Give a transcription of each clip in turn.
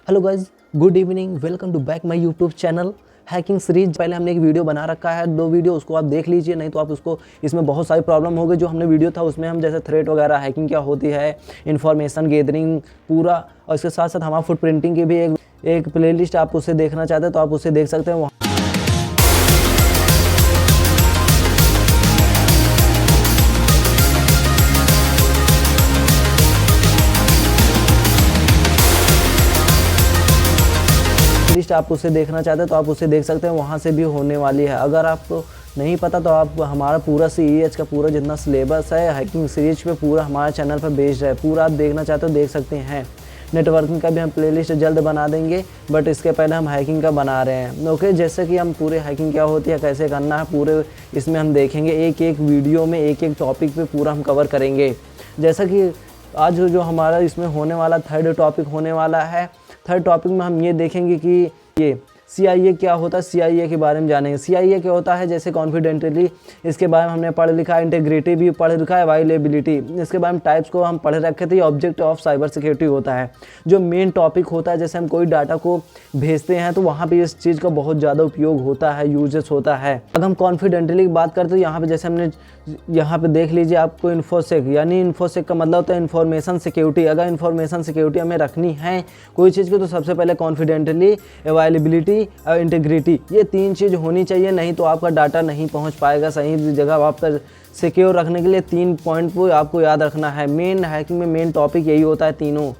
Hello guys, good evening, welcome to back my YouTube channel hacking series. पहले हमने एक video बना रखा है, 2 वीडियो, उसको आप देख लीजिए, नहीं तो आप उसको इसमें बहुत सारी प्रॉब्लम हो गई। जो हमने वीडियो था उसमें हम जैसे थ्रेट वगैरह, हैकिंग क्या होती है, इन्फॉर्मेशन गैदरिंग पूरा, और इसके साथ साथ हमारा फुट प्रिंटिंग की भी एक प्लेलिस्ट आप उसे देखना चाहते हैं तो आप उसे देख सकते हैं। लिस्ट आप उसे देखना चाहते हैं तो आप उसे देख सकते हैं, वहाँ से भी होने वाली है। अगर आपको नहीं पता तो आप हमारा पूरा CEH का पूरा जितना सिलेबस है हैकिंग सीरीज पे पूरा हमारे चैनल पर बेस्ड है, पूरा आप देखना चाहते हो देख सकते हैं। नेटवर्किंग का भी हम प्लेलिस्ट जल्द बना देंगे, बट इसके पहले हम हैकिंग का बना रहे हैं। ओके, जैसे कि हम पूरे हैकिंग क्या होती है, कैसे करना है, पूरे इसमें हम देखेंगे। एक एक वीडियो में एक एक टॉपिक पे पूरा हम कवर करेंगे। जैसा कि आज जो हमारा इसमें होने वाला थर्ड टॉपिक होने वाला है, थर्ड टॉपिक में हम ये देखेंगे कि ये CIA क्या होता है, CIA के बारे में जानेंगे। CIA क्या होता है, जैसे कॉन्फिडेंटली, इसके बारे में हमने पढ़ लिखा है। इंटीग्रिटी भी पढ़ लिखा है, अवेलेबिलिटी, इसके बारे में टाइप्स को हम पढ़ रखे थे। ऑब्जेक्ट ऑफ साइबर सिक्योरिटी होता है जो मेन टॉपिक होता है। जैसे हम कोई डाटा को भेजते हैं तो वहाँ पे इस चीज़ का बहुत ज़्यादा उपयोग होता है, यूजेस होता है। अगर हम कॉन्फिडेंटली की बात करते तो यहाँ पे जैसे हमने यहाँ पे देख लीजिए आपको इन्फोसेक, यानी इन्फोसेक का मतलब होता है इन्फॉर्मेशन सिक्योरिटी। अगर इन्फॉर्मेशन सिक्योरिटी हमें रखनी है कोई चीज़ की तो सबसे पहले कॉन्फिडेंटली, अवेलेबिलिटी और इंटीग्रिटी, ये 3 चीज़ होनी चाहिए, नहीं तो आपका डाटा नहीं पहुंच पाएगा सही जगह। आपका सिक्योर रखने के लिए 3 पॉइंट को आपको याद रखना है। मेन हैकिंग में मेन टॉपिक यही होता है तीनों।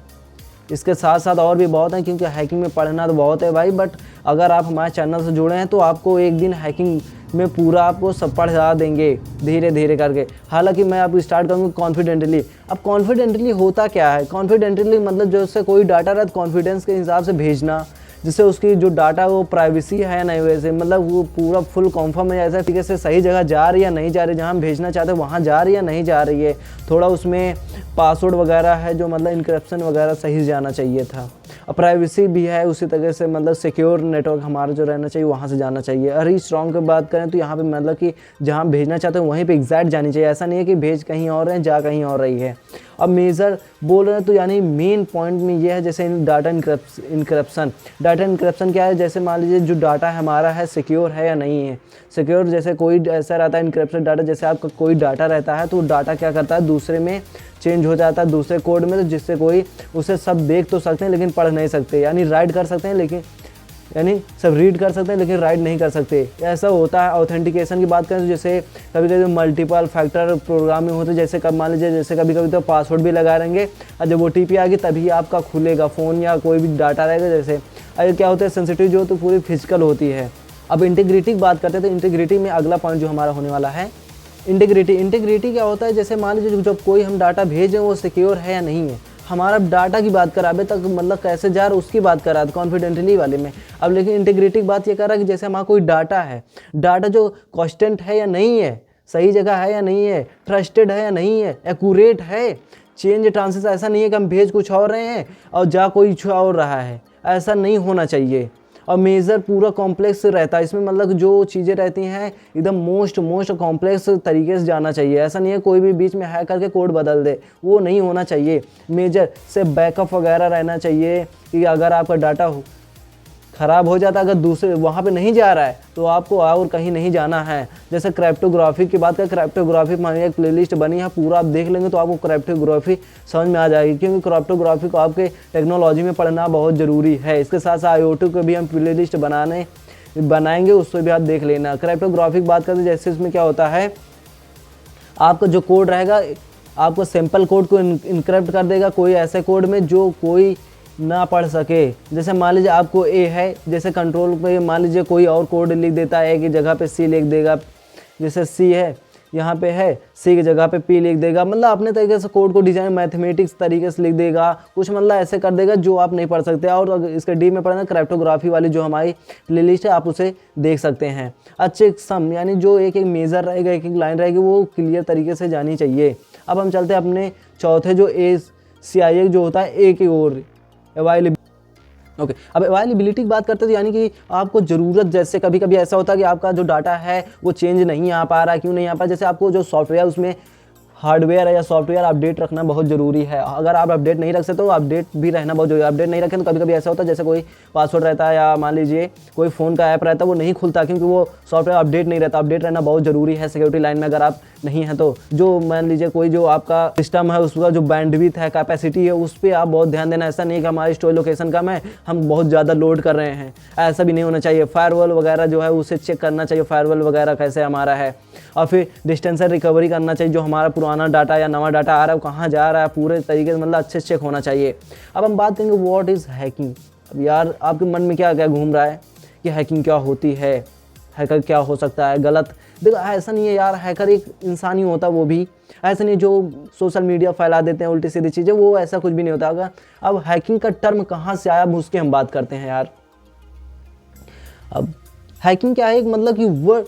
इसके साथ साथ और भी बहुत हैं, क्योंकि हैकिंग में पढ़ना तो बहुत है भाई, बट अगर आप हमारे चैनल से जुड़े हैं तो आपको एक दिन हैकिंग में पूरा आपको सब पढ़ा देंगे धीरे धीरे करके। हालांकि मैं अब स्टार्ट करूँगा कॉन्फिडेंटली। अब कॉन्फिडेंटली होता क्या है? कॉन्फिडेंटली मतलब जैसे कोई डाटा रहा कॉन्फिडेंस के हिसाब से भेजना, जिससे उसकी जो डाटा वो प्राइवेसी है या नहीं, वैसे मतलब वो पूरा फुल कॉन्फर्म है, ऐसा तरीके से सही जगह जा रही है या नहीं जा रही, जहाँ हम भेजना चाहते हैं वहाँ जा रही है या नहीं जा रही है। थोड़ा उसमें पासवर्ड वगैरह है जो मतलब इनक्रिप्शन वगैरह सही जाना चाहिए था, और प्राइवेसी भी है उसी तरह से, मतलब सिक्योर नेटवर्क हमारा जो रहना चाहिए वहाँ से जाना चाहिए। अरे स्ट्रॉन्ग की बात करें तो यहाँ पे मतलब कि जहाँ भेजना चाहते हैं वहीं पे एग्जैक्ट जानी चाहिए। ऐसा नहीं है कि भेज कहीं और है जा कहीं और रही है। अब मेजर बोल रहे हैं तो यानी मेन पॉइंट में ये है, जैसे डाटा इनक्रप्शन। डाटा इनक्रप्शन क्या है? जैसे मान लीजिए जो डाटा हमारा है सिक्योर है या नहीं है। सिक्योर जैसे कोई ऐसा रहता है इनक्रप्शन डाटा, जैसे आपका कोई डाटा रहता है तो डाटा क्या करता है दूसरे में चेंज हो जाता है, दूसरे कोड में, तो जिससे कोई उसे सब देख तो सकते हैं लेकिन पढ़ नहीं सकते, यानी राइट कर सकते हैं लेकिन, यानी सब रीड कर सकते हैं लेकिन राइट नहीं कर सकते। ऐसा होता है। ऑथेंटिकेशन की बात करें तो जैसे कभी कभी मल्टीपल फैक्टर प्रोग्रामिंग होते हैं, जैसे कब मान लीजिए जैसे कभी कभी तो पासवर्ड भी लगा रहेंगे और जब OTP आएगी तभी आपका खुलेगा फ़ोन या कोई भी डाटा रहेगा। जैसे अगर क्या होता है सेंसिटिव जो तो पूरी फिजिकल होती है। अब इंटीग्रिटी की बात करते हैं तो इंटीग्रिटी में अगला पॉइंट जो हमारा होने वाला है इंटीग्रिटी। इंटीग्रिटी क्या होता है? जैसे मान लीजिए जब कोई हम डाटा भेजें वो सिक्योर है या नहीं है। हमारा डाटा की बात करा, अभी तक मतलब कैसे जा रहा है उसकी बात करा था कॉन्फिडेंटली वाले में। अब लेकिन इंटीग्रिटी की बात ये कर रहा है कि जैसे हमारा कोई डाटा है, डाटा जो कॉन्स्टेंट है या नहीं है, सही जगह है या नहीं है, ट्रस्टेड है या नहीं है, एक्यूरेट है, चेंज ट्रांसेस, ऐसा नहीं है कि हम भेज कुछ और रहे हैं और जा कोई कुछ और रहा है, ऐसा नहीं होना चाहिए। और मेजर पूरा कॉम्प्लेक्स रहता है इसमें, मतलब जो चीज़ें रहती हैं एकदम मोस्ट कॉम्प्लेक्स तरीके से जाना चाहिए। ऐसा नहीं है कोई भी बीच में हैक करके कोड बदल दे, वो नहीं होना चाहिए। मेजर से बैकअप वगैरह रहना चाहिए कि अगर आपका डाटा ख़राब हो जाता है, अगर दूसरे वहाँ पे नहीं जा रहा है तो आपको और कहीं नहीं जाना है। जैसे क्रिप्टोग्राफी की बात करें, क्रिप्टोग्राफी हमारी एक प्लेलिस्ट बनी है, पूरा आप देख लेंगे तो आपको क्रिप्टोग्राफी समझ में आ जाएगी, क्योंकि क्रिप्टोग्राफी को आपके टेक्नोलॉजी में पढ़ना बहुत ज़रूरी है। इसके साथ साथ IoT को भी हम प्लेलिस्ट बनाएंगे, उससे भी आप देख लेना। क्रिप्टोग्राफी की बात करते जैसे इसमें क्या होता है, आपका जो कोड रहेगा आपको सिंपल कोड को इनक्रिप्ट कर देगा कोई ऐसे कोड में जो कोई ना पढ़ सके। जैसे मान लीजिए आपको A है, जैसे कंट्रोल पे मान लीजिए कोई और कोड लिख देता है, A की जगह पे C लिख देगा, जैसे C है यहाँ पे है, C की जगह पे P लिख देगा, मतलब अपने तरीके से कोड को डिजाइन मैथमेटिक्स तरीके से लिख देगा, कुछ मतलब ऐसे कर देगा जो आप नहीं पढ़ सकते। और अगर इसके D में पढ़ना क्रिप्टोग्राफी वाली जो हमारी प्लेलिस्ट है आप उसे देख सकते हैं। अच्छे सम यानी जो एक एक मेजर रहेगा, एक एक लाइन रहेगी, वो क्लियर तरीके से जानी चाहिए। अब हम चलते हैं अपने चौथे जो CIA जो होता है A की ओर, अवेलेबिलिटी। ओके, अब अवेलेबिलिटी की बात करते हैं तो यानी कि आपको ज़रूरत, जैसे कभी कभी ऐसा होता है कि आपका जो डाटा है वो चेंज नहीं आ पा रहा है। क्यों नहीं आ पा रहा? जैसे आपको जो सॉफ्टवेयर उसमें हार्डवेयर है या सॉफ्टवेयर अपडेट रखना बहुत ज़रूरी है। अगर आप अपडेट नहीं रख सकते तो अपडेट भी रहना बहुत जरूरी है। अपडेट नहीं रखें तो कभी कभी ऐसा होता है जैसे कोई पासवर्ड रहता है या मान लीजिए कोई फ़ोन का ऐप रहता है वो नहीं खुलता क्योंकि वो सॉफ्टवेयर अपडेट नहीं रहता। अपडेट रहना बहुत ज़रूरी है सिक्योरिटी लाइन में। अगर आप नहीं हैं तो जो मान लीजिए कोई जो आपका सिस्टम है उसका जो बैंडविड्थ है, कैपेसिटी है, उस पर आप बहुत ध्यान देना। ऐसा नहीं है कि हमारी स्टोरेज लोकेशन कम है हम बहुत ज़्यादा लोड कर रहे हैं, ऐसा भी नहीं होना चाहिए। फायरवॉल वगैरह जो है उसे चेक करना चाहिए, फायरवॉल वगैरह कैसे हमारा है। और फिर डिस्टेंसर रिकवरी करना चाहिए, जो हमारा पुराना डाटा या नवा डाटा आ रहा है वो कहाँ जा रहा है पूरे तरीके से मतलब अच्छे से चेक होना चाहिए। अब हम बात करेंगे व्हाट इज़ हैकिंग। अब यार आपके मन में क्या क्या घूम रहा है कि हैकिंग क्या होती है, हैकर क्या हो सकता है गलत। देखो ऐसा नहीं है यार, हैकर एक इंसान ही होता, वो भी ऐसा नहीं जो सोशल मीडिया फैला देते हैं उल्टी सीधी चीज़ें, वो ऐसा कुछ भी नहीं होता। अगर अब हैकिंग का टर्म कहाँ से आया अब उसकी हम बात करते हैं यार। अब हैकिंग क्या है, मतलब कि वर्ड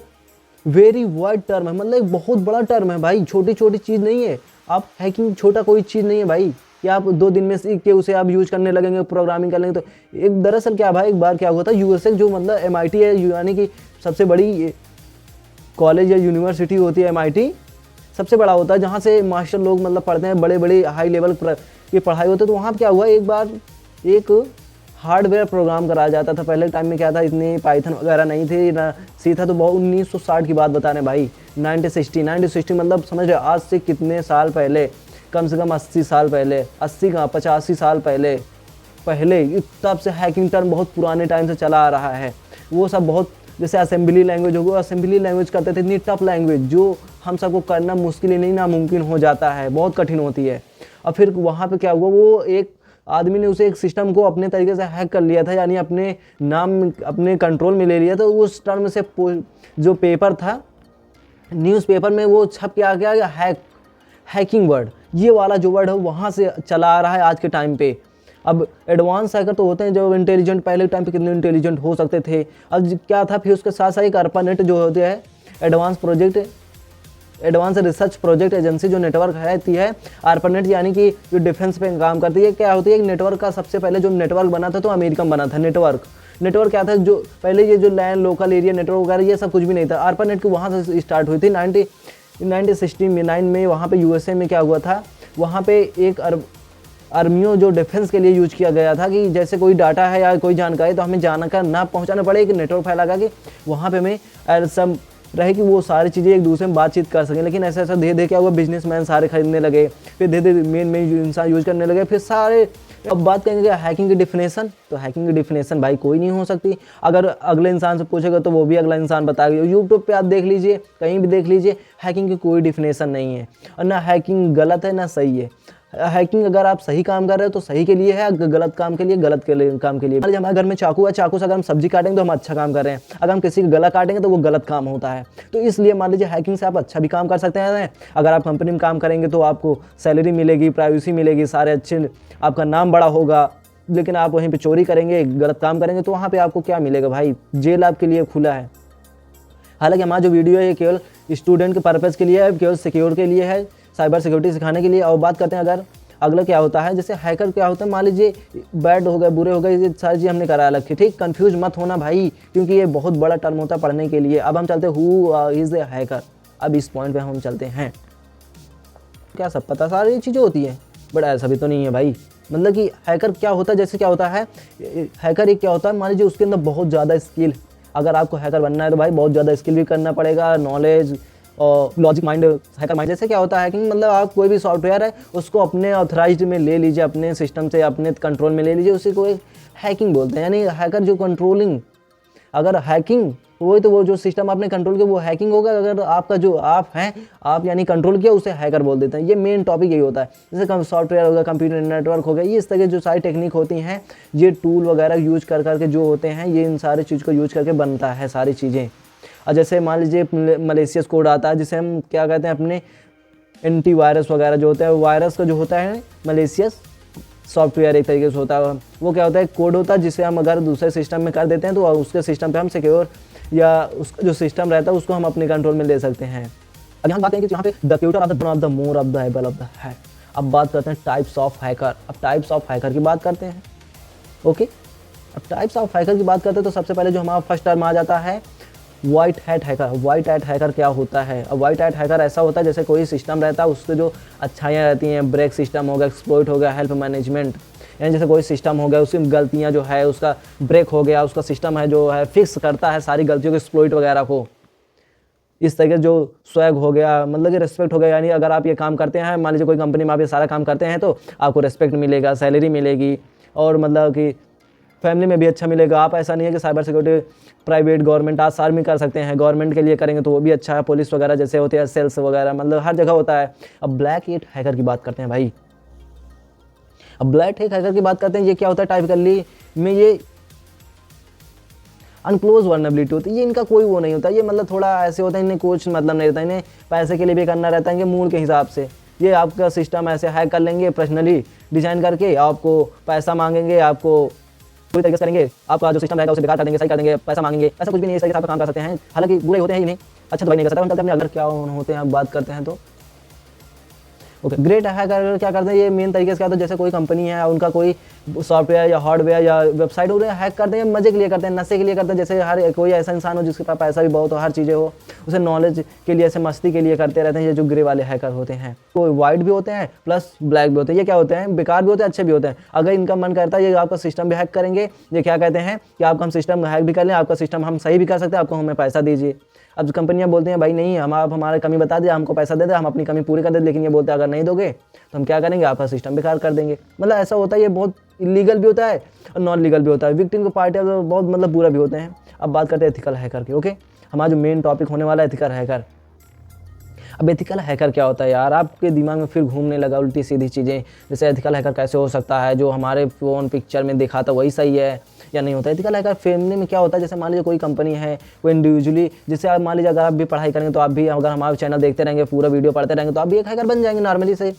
वेरी वाइड टर्म है, मतलब एक बहुत बड़ा टर्म है भाई, छोटी छोटी चीज़ नहीं है। आप हैकिंग छोटा कोई चीज़ नहीं है भाई कि आप 2 दिन में सीख के उसे आप यूज करने लगेंगे, प्रोग्रामिंग कर लेंगे। तो एक दरअसल क्या भाई, एक बार क्या हुआ था यूएसए जो मतलब MIT है यानी कि सबसे बड़ी कॉलेज या यूनिवर्सिटी होती है, MIT सबसे बड़ा होता है जहाँ से मास्टर लोग मतलब पढ़ते हैं, बड़े बड़े हाई लेवल की पढ़ाई होती है। तो वहाँ क्या हुआ, एक बार एक हार्डवेयर प्रोग्राम कराया जाता था। पहले टाइम में क्या था, इतनी पाइथन वगैरह नहीं थी ना सी था। तो बहुत 1960 की बात बता रहे हैं भाई, 1960 मतलब समझ रहे आज से कितने साल पहले, कम से कम 80 साल पहले, 80 का 85 साल पहले तब से हैकिंग टर्म बहुत पुराने टाइम से चला आ रहा है। वो सब बहुत जैसे असेंबली लैंग्वेज हो गया, असेंबली लैंग्वेज करते थे, इतनी टफ लैंग्वेज जो हम सबको करना मुश्किल ही नहीं नामुमकिन हो जाता है, बहुत कठिन होती है। और फिर वहाँ पे क्या हुआ, वो एक आदमी ने उसे एक सिस्टम को अपने तरीके से हैक कर लिया था, यानी अपने नाम अपने कंट्रोल में ले लिया था। उस टर्म से जो पेपर था न्यूज़पेपर में वो छप के आ गया हैकिंग वर्ड, ये वाला जो वर्ड है वहाँ से चला आ रहा है आज के टाइम पे। अब एडवांस हैकर तो होते हैं जो इंटेलिजेंट, पहले टाइम पे कितने इंटेलिजेंट हो सकते थे। अब क्या था फिर उसके साथ साथ एक ARPANET जो होते हैं एडवांस रिसर्च प्रोजेक्ट एजेंसी जो नेटवर्क रहती है ARPANET, यानी कि जो डिफेंस पे काम करती है। क्या होती है, एक नेटवर्क का सबसे पहले जो नेटवर्क बना था तो अमेरिकन बना था। नेटवर्क क्या था, जो पहले ये जो लैंड लोकल एरिया नेटवर्क वगैरह ये सब कुछ भी नहीं था। ARPANET की वहाँ से स्टार्ट हुई थी 1969 में। वहाँ पे USA में क्या हुआ था, वहाँ पे एक आर्मियों जो डिफेंस के लिए यूज किया गया था कि जैसे कोई डाटा है या कोई जानकारी तो हमें जानकर ना पहुंचाना पड़े, कि नेटवर्क फैला कि वहाँ पे हमें ऐसा रहे कि वो सारी चीज़ें एक दूसरे में बातचीत कर सकें। लेकिन ऐसा धीरे धीरे क्या हुआ, बिजनेसमैन सारे खरीदने लगे, फिर धीरे धीरे मेन इंसान यूज करने लगे, फिर सारे। अब बात करेंगे हैकिंग की डिफिनेशन, तो हैकिंग की डिफिनेशन भाई कोई नहीं हो सकती। अगर अगले इंसान से पूछेगा तो वो भी अगला इंसान बताएगा। यूट्यूब पे आप देख लीजिए, कहीं भी देख लीजिए, हैकिंग की कोई डिफिनेशन नहीं है। और ना हैकिंग गलत है ना सही है। हैकिंग अगर आप सही काम कर रहे हो तो सही के लिए है, गलत काम के लिए गलत काम के लिए। मान लीजिए हमारे घर में चाकू है, चाकू से अगर हम सब्जी काटेंगे तो हम अच्छा काम कर रहे हैं, अगर हम किसी का गला काटेंगे तो वो गलत काम होता है। तो इसलिए मान लीजिए हैकिंग से आप अच्छा भी काम कर सकते हैं। अगर आप कंपनी में काम करेंगे तो आपको सैलरी मिलेगी, प्राइवेसी मिलेगी, सारे अच्छे, आपका नाम बड़ा होगा। लेकिन आप वहीं पर चोरी करेंगे, गलत काम करेंगे तो वहाँ पर आपको क्या मिलेगा भाई, जेल आपके लिए खुला है। हालांकि हमारा जो वीडियो है ये केवल स्टूडेंट के पर्पज़ के लिए है, केवल सिक्योर के लिए है, साइबर सिक्योरिटी सिखाने के लिए। और बात करते हैं अगर अगला क्या होता है, जैसे हैकर क्या होता है, मान लीजिए बैड हो गए, बुरे हो गए, ये सारी चीज़ हमने करा रखी, ठीक। कंफ्यूज मत होना भाई, क्योंकि ये बहुत बड़ा टर्म होता है पढ़ने के लिए। अब हम चलते हैं हु इज़ ए हैकर। अब इस पॉइंट पे हम चलते हैं, क्या सब पता सारी चीज़ें होती हैं, बट ऐसा भी तो नहीं है भाई। मतलब कि हैकर क्या होता है, जैसे क्या होता है हैकर एक क्या होता है, मान लीजिए उसके अंदर बहुत ज़्यादा स्किल। अगर आपको हैकर बनना है तो भाई बहुत ज़्यादा स्किल भी करना पड़ेगा, नॉलेज और लॉजिक माइंड, हैकर माइंड। जैसे क्या होता है हैकिंग, मतलब आप कोई भी सॉफ्टवेयर है उसको अपने ऑथराइज्ड में ले लीजिए, अपने सिस्टम से अपने कंट्रोल में ले लीजिए, उसी को एक हैकिंग बोलते हैं। यानी हैकर जो कंट्रोलिंग, अगर हैकिंग वही तो वो जो सिस्टम आपने कंट्रोल किया वो हैकिंग होगा। अगर आपका जो आप यानी कंट्रोल किया उसे हैकर बोल देते हैं। ये मेन टॉपिक यही होता है। जैसे सॉफ्टवेयर हो गया, कंप्यूटर नेटवर्क हो गया, ये इस तरह की जो सारी टेक्निक होती हैं, ये टूल वगैरह यूज कर करके जो होते हैं, ये इन सारी चीज़ को यूज करके बनता है सारी चीज़ें। और जैसे मान लीजिए मलेशियस कोड आता है, जिसे हम क्या कहते हैं, अपने एंटी वायरस वगैरह जो होता है, वायरस का जो होता है मलेशियस सॉफ्टवेयर एक तरीके से होता है। वो क्या होता है, कोड होता है जिसे हम अगर दूसरे सिस्टम में कर देते हैं तो उसके सिस्टम पे हम सिक्योर, या उसका जो सिस्टम रहता है उसको हम अपने कंट्रोल में ले सकते हैं। अब यहाँ बात करेंगे कि यहाँ पे the cuter of the more of the able of the hack. अब बात करते हैं टाइप्स ऑफ हैकर। अब टाइप्स ऑफ हैकर की बात करते हैं। ओके, अब टाइप्स ऑफ हैकर की बात करते हैं तो सबसे पहले जो हमारा फर्स्ट टर्म आ जाता है white hat hacker. White hat hacker क्या होता है? अब वाइट हैट हैकर ऐसा होता है जैसे कोई सिस्टम रहता है, उससे जो अच्छाइयाँ रहती हैं, ब्रेक सिस्टम हो गया, एक्सप्लॉइट हो गया, हेल्प मैनेजमेंट, यानी जैसे कोई सिस्टम हो गया उसकी गलतियाँ जो है उसका ब्रेक हो गया, उसका सिस्टम है जो है फिक्स करता है सारी गलतियों को, एक्सप्लॉइट वगैरह को। इस तरीके जो स्वैग हो गया, मतलब कि रिस्पेक्ट हो गया, यानी अगर आप ये काम करते हैं, मान लीजिए कोई कंपनी में आप ये सारा काम करते हैं तो आपको रिस्पेक्ट मिलेगा, सैलरी मिलेगी, और मतलब कि फैमिली में भी अच्छा मिलेगा। आप ऐसा नहीं है कि साइबर सिक्योरिटी प्राइवेट गवर्नमेंट आज साल में कर सकते हैं, गवर्नमेंट के लिए करेंगे तो वो भी अच्छा है, पुलिस वगैरह जैसे होते हैं, सेल्स वगैरह, मतलब हर जगह होता है। अब ब्लैक हैट हैकर की बात करते हैं भाई। अब ब्लैक हैकर की बात करते हैं, ये क्या होता है? टाइपिकली में ये अनक्लोज वर्नेबिलिटी होती है, ये इनका कोई वो नहीं होता, ये मतलब थोड़ा ऐसे होता है, इन्हें कुछ मतलब नहीं रहता, इन्हें पैसे के लिए भी करना रहता है, इनके मूड के हिसाब से ये आपका सिस्टम ऐसे हैक कर लेंगे, पर्सनली डिजाइन करके आपको पैसा मांगेंगे, आपको पूरी तरीके से करेंगे, आपका जो सिस्टम रहेगा उसे बेकार कर देंगे, सही कर देंगे, पैसा मांगेंगे। ऐसा कुछ भी नहीं है, सही काम कर सकते हैं, हालांकि बुरे होते हैं ही नहीं, अच्छा तो नहीं कर सकता। हम अगर क्या होते हैं आप बात करते हैं तो ओके, ग्रेट हैकर क्या करते हैं? ये मेन तरीके से क्या होता है, जैसे कोई कंपनी है, उनका कोई सॉफ्टवेयर या हार्डवेयर या वेबसाइट उन्हें हैक करते हैं, मजे के लिए करते हैं, नशे के लिए करते हैं। जैसे हर कोई ऐसा इंसान हो जिसके पास पैसा भी बहुत हो, हर चीज़ें हो, उसे नॉलेज के लिए, ऐसे मस्ती के लिए करते रहते हैं। ये जो ग्रे वाले हैकर होते हैं, तो वाइट भी होते हैं प्लस ब्लैक भी होते हैं। ये क्या होते हैं? बेकार भी होते हैं, अच्छे भी होते हैं। अगर इनका मन करता है ये आपका सिस्टम भी हैक करेंगे, ये क्या कहते हैं कि आपका हम सिस्टम हैक भी कर लें, आपका सिस्टम हम सही भी कर सकते हैं, आपको हमें पैसा दीजिए। अब कंपनियां बोलते हैं भाई नहीं, हम आप हमारे कमी बता दें, हमको पैसा दे दे, हम अपनी कमी पूरी कर दें, लेकिन ये बोलते हैं अगर नहीं दोगे तो हम क्या करेंगे, आपका सिस्टम बेकार कर देंगे। मतलब ऐसा होता है, ये बहुत इलीगल भी होता है और नॉन लीगल भी होता है। विक्टिम के पार्टी बहुत मतलब बुरा भी होते हैं। अब बात करते हैं एथिकल हैकर की। ओके, हमारा जो मेन टॉपिक होने वाला है एथिकल हैकर। अब एथिकल हैकर क्या होता है यार? आपके दिमाग में फिर घूमने लगा उल्टी सीधी चीज़ें, जैसे एथिकल हैकर कैसे हो सकता है, जो हमारे फ़ोन पिक्चर में देखा था वही सही है या नहीं होता। एथिकल हैकर फैमिली में क्या होता है, जैसे मान लीजिए कोई कंपनी है, कोई इंडिविजुअली, जैसे आप मान लीजिए अगर आप भी पढ़ाई करेंगे तो आप भी, अगर हमारे चैनल देखते रहेंगे, पूरा वीडियो पढ़ते रहेंगे तो आप भी एक हैकर बन जाएंगे नॉर्मली से।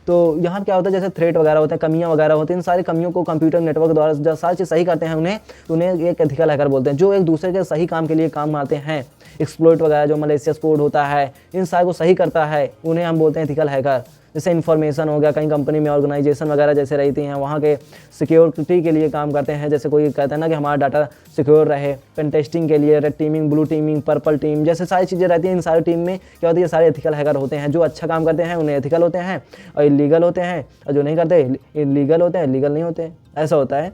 तो यहाँ क्या होता है, जैसे थ्रेट वगैरह होते हैं, कमियाँ वगैरह होती हैं, इन सारी कमियों को कंप्यूटर नेटवर्क द्वारा जो सारी चीज़ सही करते हैं उन्हें एक एथिकल हैकर बोलते हैं, जो एक दूसरे के सही काम के लिए काम आते हैं। एक्सप्लॉइट वगैरह जो मलेशियस कोड होता है, इन सारे को सही करता है, उन्हें हम बोलते हैं एथिकल हैकर। जैसे इन्फॉर्मेशन हो गया, कहीं कंपनी में ऑर्गेनाइजेशन वगैरह जैसे रहती हैं, वहाँ के सिक्योरिटी के लिए काम करते हैं। जैसे कोई कहता है ना कि हमारा डाटा सिक्योर रहे, पेन टेस्टिंग के लिए red teeming, blue teeming, purple team, जैसे सारी चीज़ें रहती हैं। इन सारी टीम में क्या होती है, ये सारे एथिकल हैकर होते हैं। जो अच्छा काम करते हैं उन्हें एथिकल होते हैं, और इलीगल होते हैं, और जो नहीं करते इलीगल होते हैं, लीगल नहीं होते, ऐसा होता है।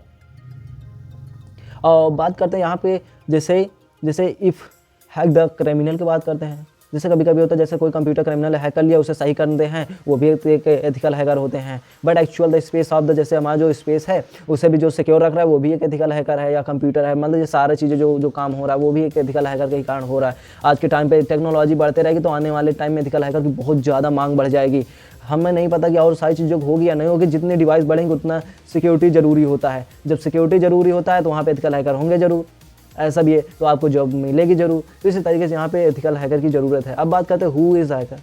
और बात करते हैं यहाँ पे जैसे इफ़ हैक द क्रिमिनल की बात करते हैं। जैसे कभी कभी होता है, जैसे कोई कंप्यूटर क्रिमिनल हैक कर लिया, उसे सही करते हैं, वो भी एक एथिकल हैकर होते हैं। But actual the space of the, जैसे हमारा जो स्पेस है उसे भी जो सिक्योर रख रहा है वो भी एक एथिकल हैकर है, या कंप्यूटर है, मतलब ये सारी चीज़ें जो काम हो रहा है वो भी एक एथिकल हैकर के कारण हो रहा है। आज के टाइम पे टेक्नोलॉजी बढ़ते रहेगी तो आने वाले टाइम में एथिकल हैकर की बहुत ज़्यादा मांग बढ़ जाएगी। हमें नहीं पता कि और सारी चीज़ों होगी या नहीं होगी, जितने डिवाइस बढ़ेंगे उतना सिक्योरिटी ज़रूरी होता है। जब सिक्योरिटी ज़रूरी होता है तो वहाँ पे एथिकल हैकर होंगे ज़रूर, ऐसा भी है, तो आपको जॉब मिलेगी जरूर। तो इसी तरीके से यहाँ पे एथिकल हैकर की ज़रूरत है। अब बात करते हैं हु इज़ हैकर।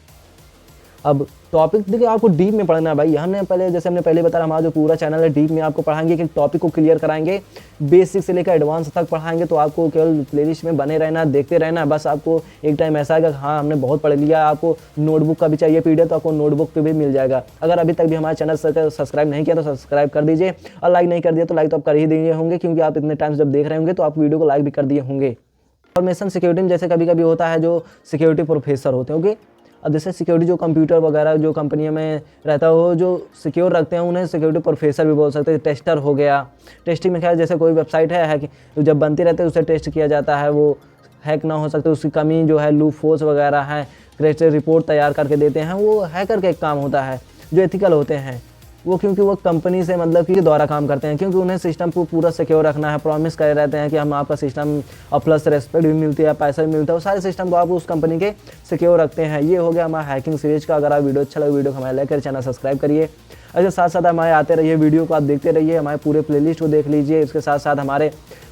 अब टॉपिक देखिए, आपको डीप में पढ़ना है भाई। हमने पहले बताया, हमारा जो पूरा चैनल है डीप में आपको पढ़ाएंगे, कि टॉपिक को क्लियर कराएंगे, बेसिक से लेकर एडवांस तक पढ़ाएंगे। तो आपको केवल प्लेलिस्ट में बने रहना, देखते रहना। बस आपको एक टाइम ऐसा आएगा हाँ हमने बहुत पढ़ लिया, आपको नोटबुक का भी चाहिए PDF तो आपको नोटबुक पे भी मिल जाएगा। अगर अभी तक भी हमारे चैनल सब्सक्राइब नहीं किया तो सब्सक्राइब कर दीजिए, और लाइक नहीं कर दिया तो लाइक तो आप कर ही दिए होंगे, क्योंकि आप इतने टाइम जब देख रहे होंगे तो आप वीडियो को लाइक भी कर दिए होंगे। इंफॉर्मेशन सिक्योरिटी में जैसे कभी कभी होता है जो सिक्योरिटी प्रोफेसर होते हैं। ओके, अब जैसे सिक्योरिटी जो कंप्यूटर वगैरह जो कंपनियों में रहता हो, जो सिक्योर रखते हैं उन्हें सिक्योरिटी प्रोफेसर भी बोल सकते हैं। टेस्टर हो गया, टेस्टिंग में क्या है, जैसे कोई वेबसाइट है कि जब बनती रहती है उसे टेस्ट किया जाता है, वो हैक ना हो सकते, उसकी कमी जो है, लूप होल्स वगैरह हैं, क्रेडिट रिपोर्ट तैयार करके देते हैं, वो हैकर का एक काम होता है। जो एथिकल होते हैं वो, क्योंकि वो कंपनी से मतलब कि द्वारा काम करते हैं, क्योंकि उन्हें सिस्टम को पूरा सिक्योर रखना है, प्रॉमिस करे रहते हैं कि हम आपका सिस्टम, और प्लस रेस्पेक्ट भी मिलती है, पैसा भी मिलता है, वो सारे सिस्टम तो आप उस कंपनी के सिक्योर रखते हैं। ये हो गया हमारा हैकिंग सीरीज का। अगर आप वीडियो अच्छा लगे, वीडियो को हमारे लाइक कर, चैनल सब्सक्राइब करिए। ऐसे साथ साथ हमारे आते रहिए, वीडियो को आप देखते रहिए, हमारे पूरे प्लेलिस्ट को देख लीजिए। इसके साथ साथ हमारे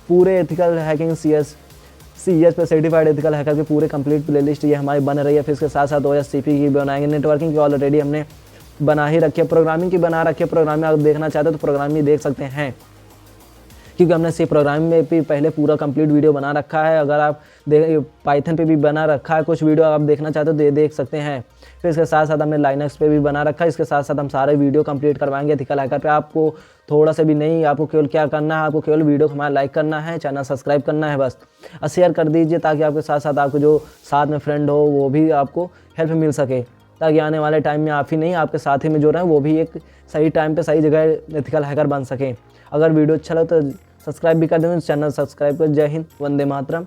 पूरे एथिकल हैकिंग CS पे सर्टिफाइड एथिकल हैकर के पूरे कंप्लीट प्लेलिस्ट ये हमारी बन रही है। फिर इसके साथ साथ OSCP की बनाएंगे, नेटवर्किंग की ऑलरेडी हमने बना ही रखी है, प्रोग्रामिंग की बना रखी है। प्रोग्रामिंग अगर देखना चाहते हो तो प्रोग्रामिंग देख सकते हैं, क्योंकि हमने सी प्रोग्रामिंग में भी पहले पूरा कंप्लीट वीडियो बना रखा है। अगर आप पाइथन पे भी बना रखा है, कुछ वीडियो आप देखना चाहते हो तो देख सकते हैं। फिर इसके साथ साथ हमने लाइनक्स पे भी बना रखा है। इसके साथ साथ हम सारे वीडियो कंप्लीट करवाएंगे एथिकल हैकर पे। आपको थोड़ा सा भी नहीं, आपको केवल क्या करना है, आपको केवल वीडियो को हमारा लाइक करना है, चैनल सब्सक्राइब करना है बस, और शेयर कर दीजिए ताकि आपके साथ साथ आपको जो साथ में फ्रेंड हो वो भी आपको हेल्प मिल सके, ताकि आने वाले टाइम में आप ही नहीं आपके साथी में जो रहे वो भी एक सही टाइम पे सही जगह एथिकल हैकर बन सके। अगर वीडियो अच्छा लगे तो सब्सक्राइब भी कर देना, चैनल सब्सक्राइब कर। जय हिंद, वंदे मातरम।